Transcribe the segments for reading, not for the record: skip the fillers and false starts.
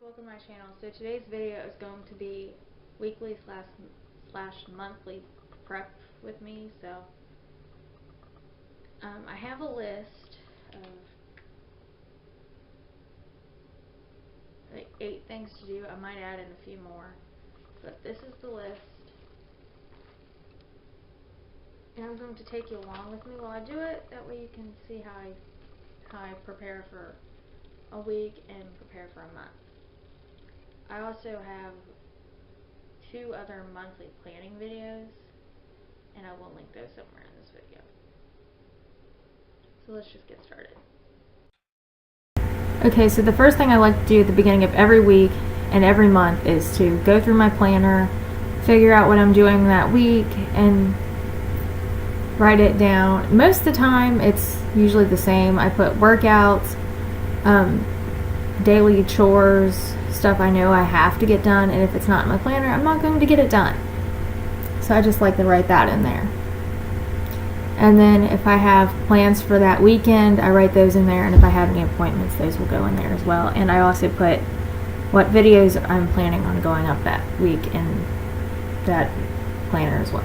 welcome to my channel. So today's video is going to be weekly slash monthly prep with me. So I have a list of like 8 things to do. I might add in a few more, but this is the list. And I'm going to take you along with me while I do it. That way you can see how I prepare for a week and prepare for a month. I also have 2 other monthly planning videos, and I will link those somewhere in this video. So let's just get started. Okay, so the first thing I like to do at the beginning of every week and every month is to go through my planner, figure out what I'm doing that week, and write it down. Most of the time it's usually the same. I put workouts, daily chores, stuff I know I have to get done, and if it's not in my planner, I'm not going to get it done. So I just like to write that in there. And then if I have plans for that weekend, I write those in there, and if I have any appointments, those will go in there as well. And I also put what videos I'm planning on going up that week in that planner as well.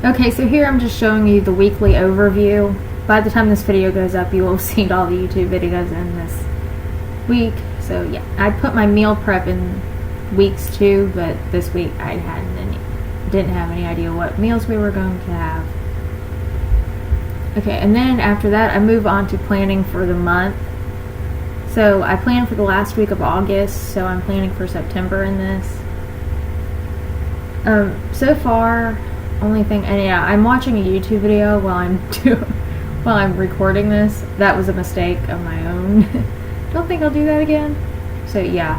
Okay, so here I'm just showing you the weekly overview. By the time this video goes up, you will have seen all the YouTube videos in this week. So yeah, I put my meal prep in weeks too, but this week I didn't have any idea what meals we were going to have. Okay, and then after that I move on to planning for the month. So I plan for the last week of August, so I'm planning for September in this. So far, only thing, and yeah, I'm watching a YouTube video while I'm recording this. That was a mistake of my own. Don't think I'll do that again. So yeah.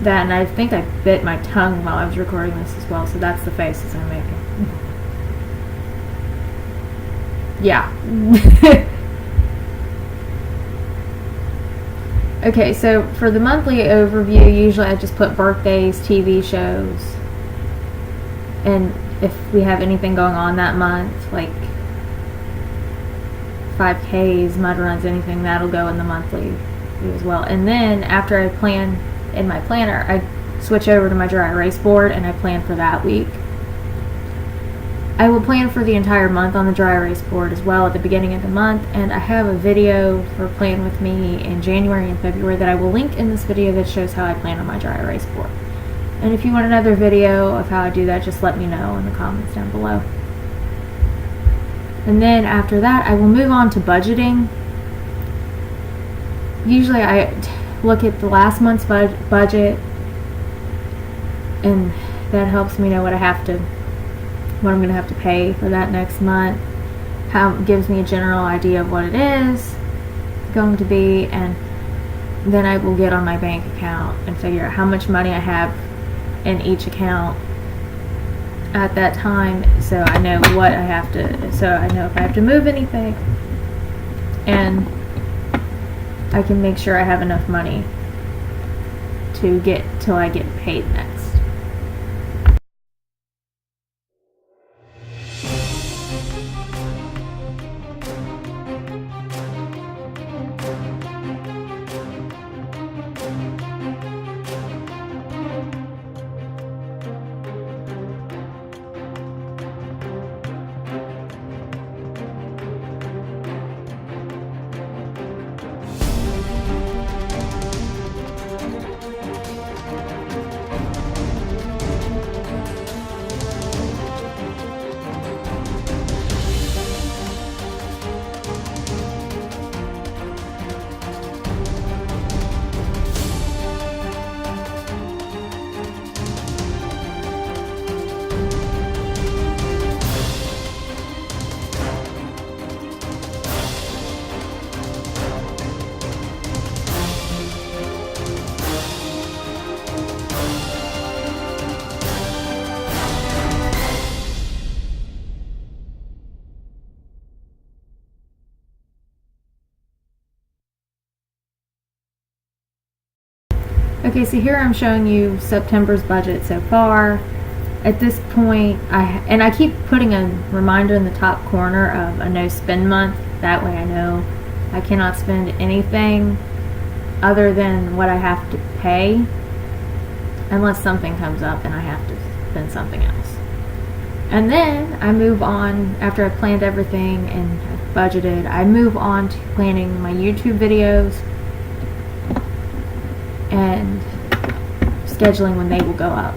That, and I think I bit my tongue while I was recording this as well, so that's the faces I'm making. Yeah. Okay, so for the monthly overview, usually I just put birthdays, TV shows, and if we have anything going on that month, like 5Ks, mud runs, anything, that'll go in the monthly as well. And then after I plan in my planner, I switch over to my dry erase board and I plan for that week. I will plan for the entire month on the dry erase board as well at the beginning of the month, and I have a video for Plan With Me in January and February that I will link in this video that shows how I plan on my dry erase board. And if you want another video of how I do that, just let me know in the comments down below. And then after that, I will move on to budgeting. Usually I look at the last month's budget, and that helps me know what I'm going to have to pay for that next month. Gives me a general idea of what it is going to be, and then I will get on my bank account and figure out how much money I have in each account at that time, so I know what I have to, so I know if I have to move anything, and I can make sure I have enough money to get till I get paid next. Okay, so here I'm showing you September's budget so far. At this point, I keep putting a reminder in the top corner of a no spend month. That way I know I cannot spend anything other than what I have to pay, unless something comes up and I have to spend something else. And then I move on, after I've planned everything and I've budgeted, I move on to planning my YouTube videos and scheduling when they will go up.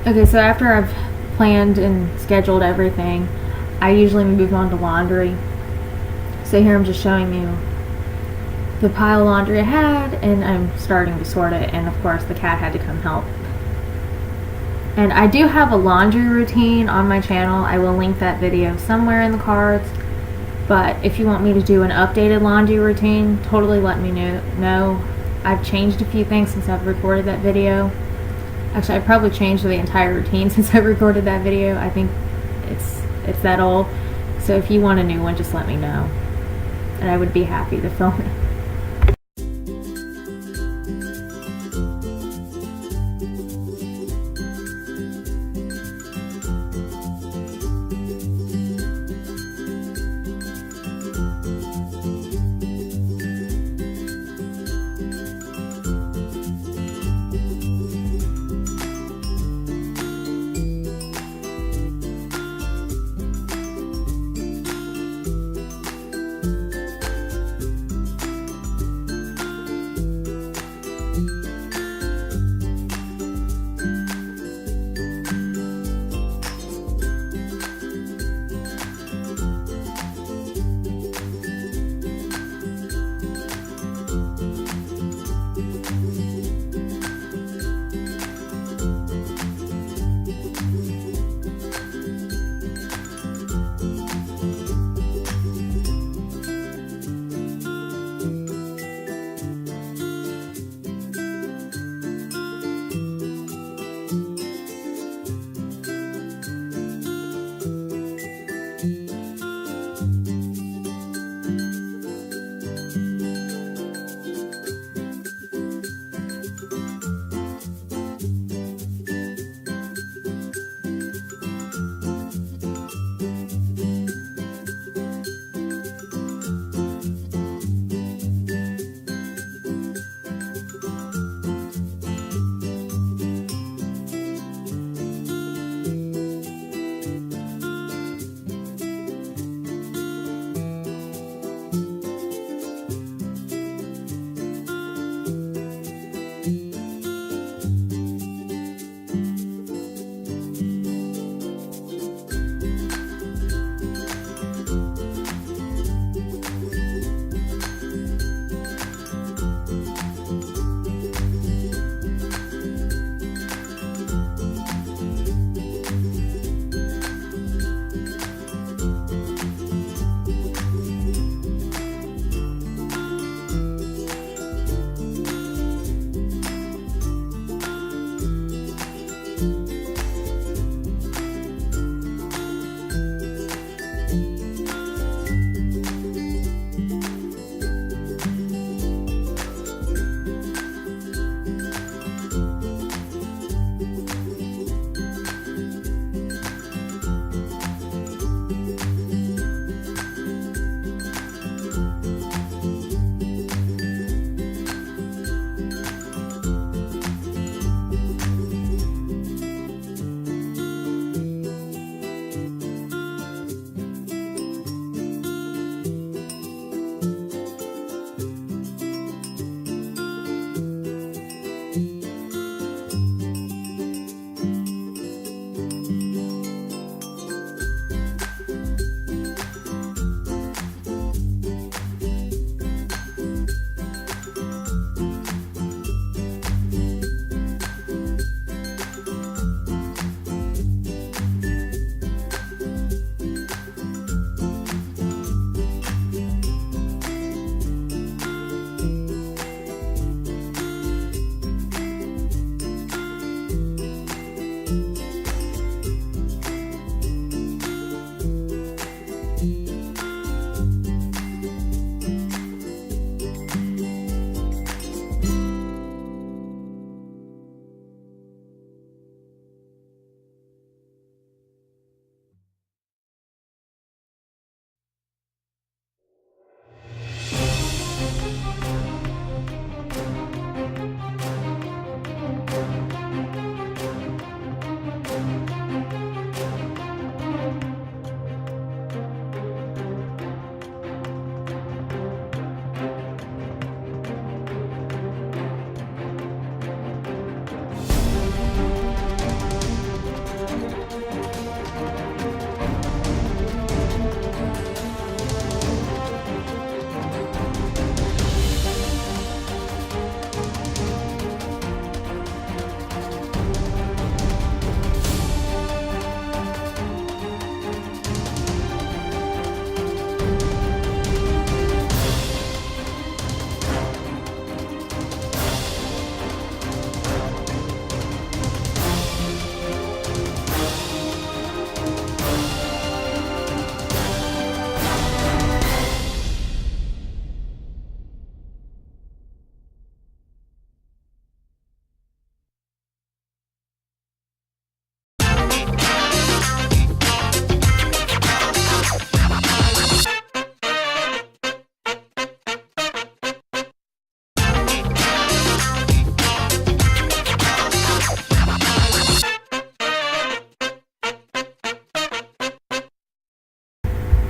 Okay, so after I've planned and scheduled everything, I usually move on to laundry. So here I'm just showing you the pile of laundry I had, and I'm starting to sort it, and of course the cat had to come help. And I do have a laundry routine on my channel. I will link that video somewhere in the cards. But if you want me to do an updated laundry routine, totally let me know. I've changed a few things since I've recorded that video. Actually, I've probably changed the entire routine since I recorded that video. I think it's that old. So if you want a new one, just let me know. And I would be happy to film it.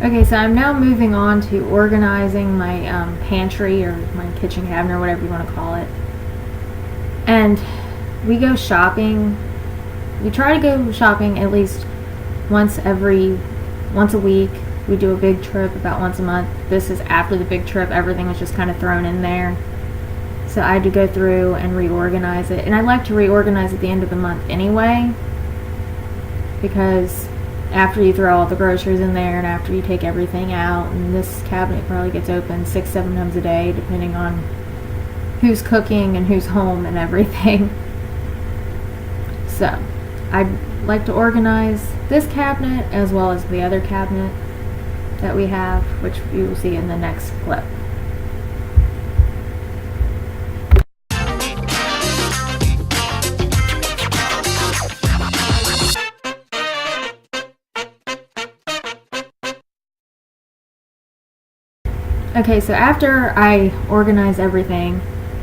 Okay, so I'm now moving on to organizing my pantry or my kitchen cabinet or whatever you want to call it. And we go shopping. We try to go shopping at least once a week. We do a big trip about once a month. This is after the big trip. Everything was just kind of thrown in there. So I had to go through and reorganize it. And I like to reorganize at the end of the month anyway, because after you throw all the groceries in there and after you take everything out, and this cabinet probably gets opened 6-7 times a day depending on who's cooking and who's home and everything. So I'd like to organize this cabinet as well as the other cabinet that we have, which you will see in the next clip. Okay, so after I organize everything,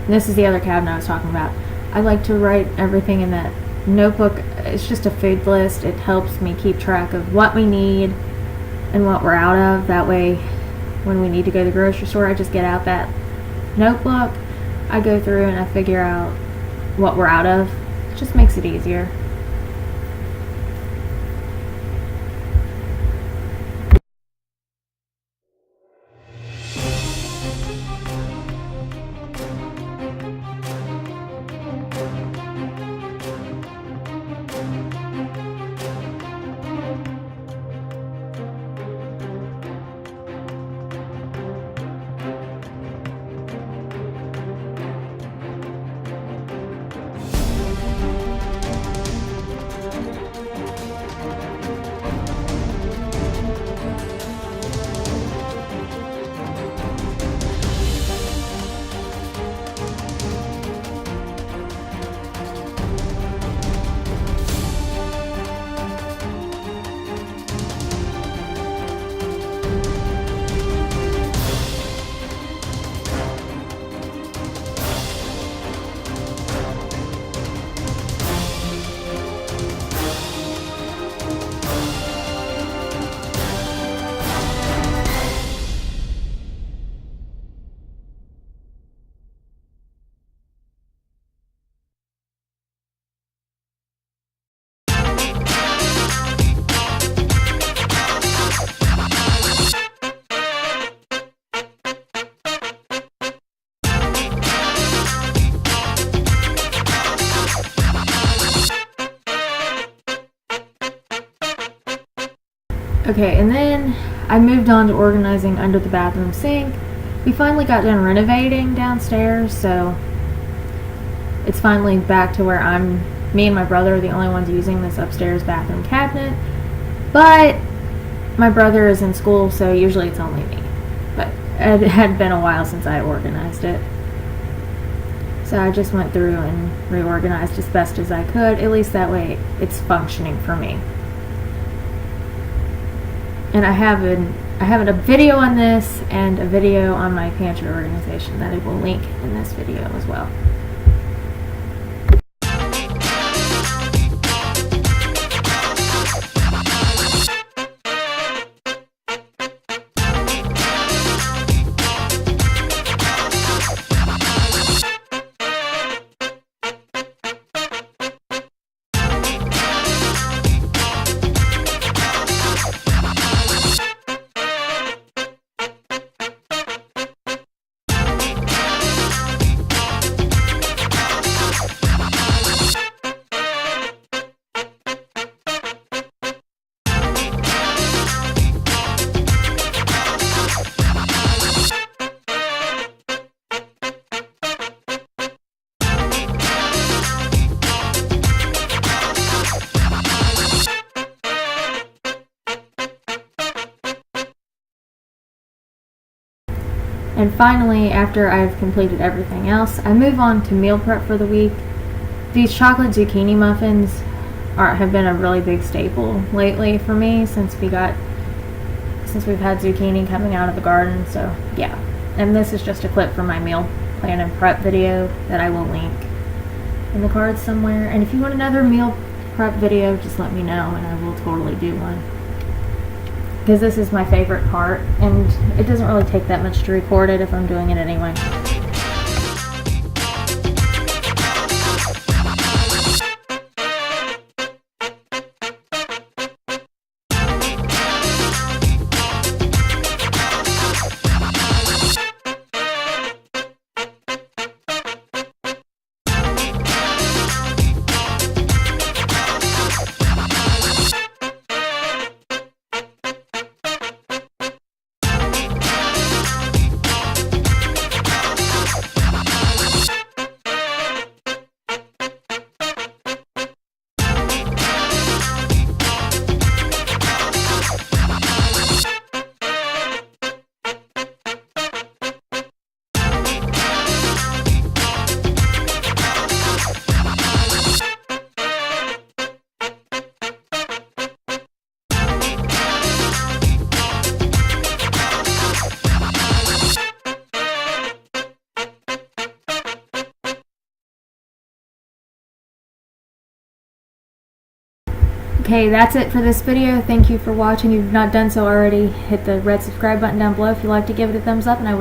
this is the other cabinet I was talking about, I like to write everything in that notebook. It's just a food list. It helps me keep track of what we need and what we're out of. That way, when we need to go to the grocery store, I just get out that notebook, I go through and I figure out what we're out of. It just makes it easier. Okay, and then I moved on to organizing under the bathroom sink. We finally got done renovating downstairs, so it's finally back to where me and my brother are the only ones using this upstairs bathroom cabinet. But my brother is in school, so usually it's only me. But it had been a while since I organized it. So I just went through and reorganized as best as I could. At least that way it's functioning for me. And I have a video on this and a video on my pantry organization that I will link in this video as well. And finally, after I've completed everything else, I move on to meal prep for the week. These chocolate zucchini muffins have been a really big staple lately for me since we've had zucchini coming out of the garden. So yeah, and this is just a clip from my meal plan and prep video that I will link in the cards somewhere. And if you want another meal prep video, just let me know and I will totally do one. because this is my favorite part, and it doesn't really take that much to record it if I'm doing it anyway. Okay, that's it for this video. Thank you for watching. If you've not done so already, hit the red subscribe button down below if you'd like to give it a thumbs up, and I will